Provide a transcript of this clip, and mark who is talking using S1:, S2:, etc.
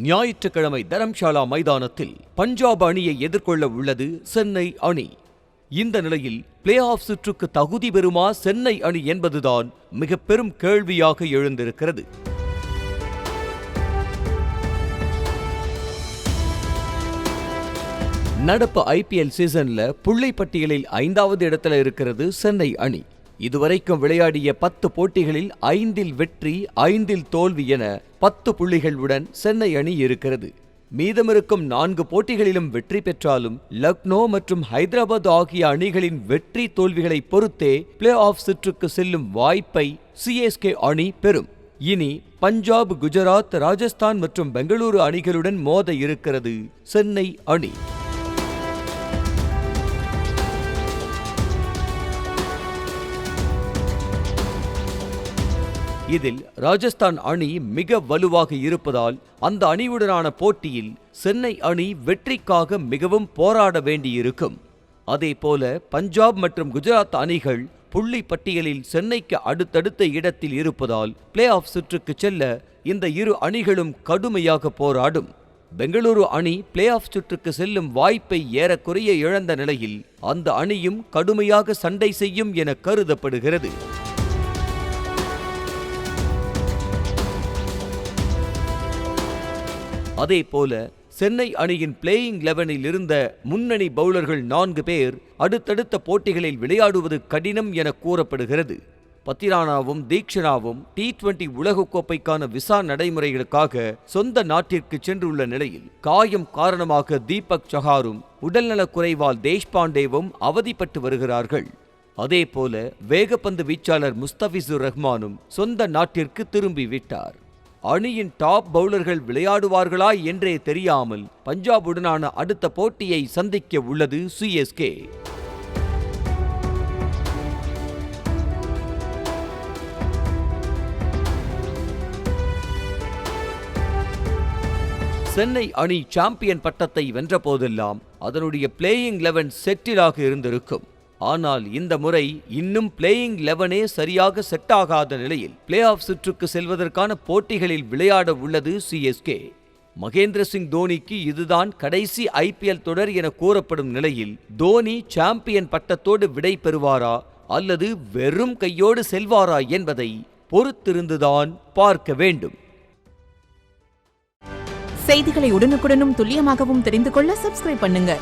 S1: ஞாயிற்றுக்கிழமை தரம்ஷாலா மைதானத்தில் பஞ்சாப் அணியை எதிர்கொள்ள உள்ளது சென்னை அணி. இந்த நிலையில் பிளே ஆஃப் சுற்றுக்கு தகுதி பெறுமா சென்னை அணி என்பதுதான் மிக பெரும் கேள்வியாக எழுந்திருக்கிறது. நடப்பு IPL சீசன்ல புள்ளி பட்டியலில் 5வது இடத்துல இருக்கிறது சென்னை அணி. இதுவரைக்கும் விளையாடிய 10 போட்டிகளில் 5இல் வெற்றி 5இல் தோல்வி என 10 புள்ளிகளுடன் சென்னை அணி இருக்கிறது. மீதமிருக்கும் 4 போட்டிகளிலும் வெற்றி பெற்றாலும் லக்னோ மற்றும் ஹைதராபாத் ஆகிய அணிகளின் வெற்றி தோல்விகளை பொறுத்தே பிளே ஆஃப் சுற்றுக்கு செல்லும் வாய்ப்பை CSK அணி பெறும். இனி பஞ்சாப், குஜராத், ராஜஸ்தான் மற்றும் பெங்களூரு அணிகளுடன் மோத இருக்கிறது சென்னை அணி. இதில் ராஜஸ்தான் அணி மிக வலுவாக இருப்பதால் அந்த அணியுடனான போட்டியில் சென்னை அணி வெற்றிக்காக மிகவும் போராட வேண்டியிருக்கும். அதேபோல பஞ்சாப் மற்றும் குஜராத் அணிகள் புள்ளி பட்டியலில் சென்னைக்கு அடுத்தடுத்த இடத்தில் இருப்பதால் பிளே ஆஃப் சுற்றுக்கு செல்ல இந்த இரு அணிகளும் கடுமையாக போராடும். பெங்களூரு அணி பிளே ஆஃப் சுற்றுக்கு செல்லும் வாய்ப்பை ஏறக்குறைய இழந்த நிலையில் அந்த அணியும் கடுமையாக சண்டை செய்யும் என கருதப்படுகிறது. அதேபோல சென்னை அணியின் பிளேயிங் 11இல் இருந்த முன்னணி பவுலர்கள் 4 பேர் அடுத்தடுத்த போட்டிகளில் விளையாடுவது கடினம் என கூறப்படுகிறது. பத்திரானாவும் தீக்ஷனாவும் T20 உலகக்கோப்பைக்கான விசா நடைமுறைகளுக்காக சொந்த நாட்டிற்கு சென்றுள்ள நிலையில் காயம் காரணமாக தீபக் சஹாரும் உடல்நலக் குறைவால் தேஷ்பாண்டேவும் அவதிப்பட்டு வருகிறார்கள். அதேபோல வேகப்பந்து வீச்சாளர் முஸ்தபிசுர் ரஹ்மானும் சொந்த நாட்டிற்கு திரும்பிவிட்டார். அணியின் டாப் பவுலர்கள் விளையாடுவார்களா என்றே தெரியாமல் பஞ்சாபுடனான அடுத்த போட்டியை சந்திக்க உள்ளது CSK. சென்னை அணி சாம்பியன் பட்டத்தை வென்ற போதெல்லாம் அதனுடைய பிளேயிங் 11 செட்டிலாக இருந்திருக்கும். ஆனால் இந்த முறை இன்னும் பிளேயிங் 11 சரியாக செட் ஆகாத நிலையில் பிளே ஆஃப் சுற்றுக்கு செல்வதற்கான போட்டிகளில் விளையாட உள்ளது CSK. மகேந்திர சிங் தோனிக்கு இதுதான் கடைசி IPL தொடர் என கூறப்படும் நிலையில் தோனி சாம்பியன் பட்டத்தோடு விடை பெறுவாரா அல்லது வெறும் கையோடு செல்வாரா என்பதை பொறுத்திருந்துதான் பார்க்க வேண்டும்.
S2: செய்திகளை உடனுக்குடனும் துல்லியமாகவும் தெரிந்து கொள்ள சப்ஸ்கிரைப் பண்ணுங்க.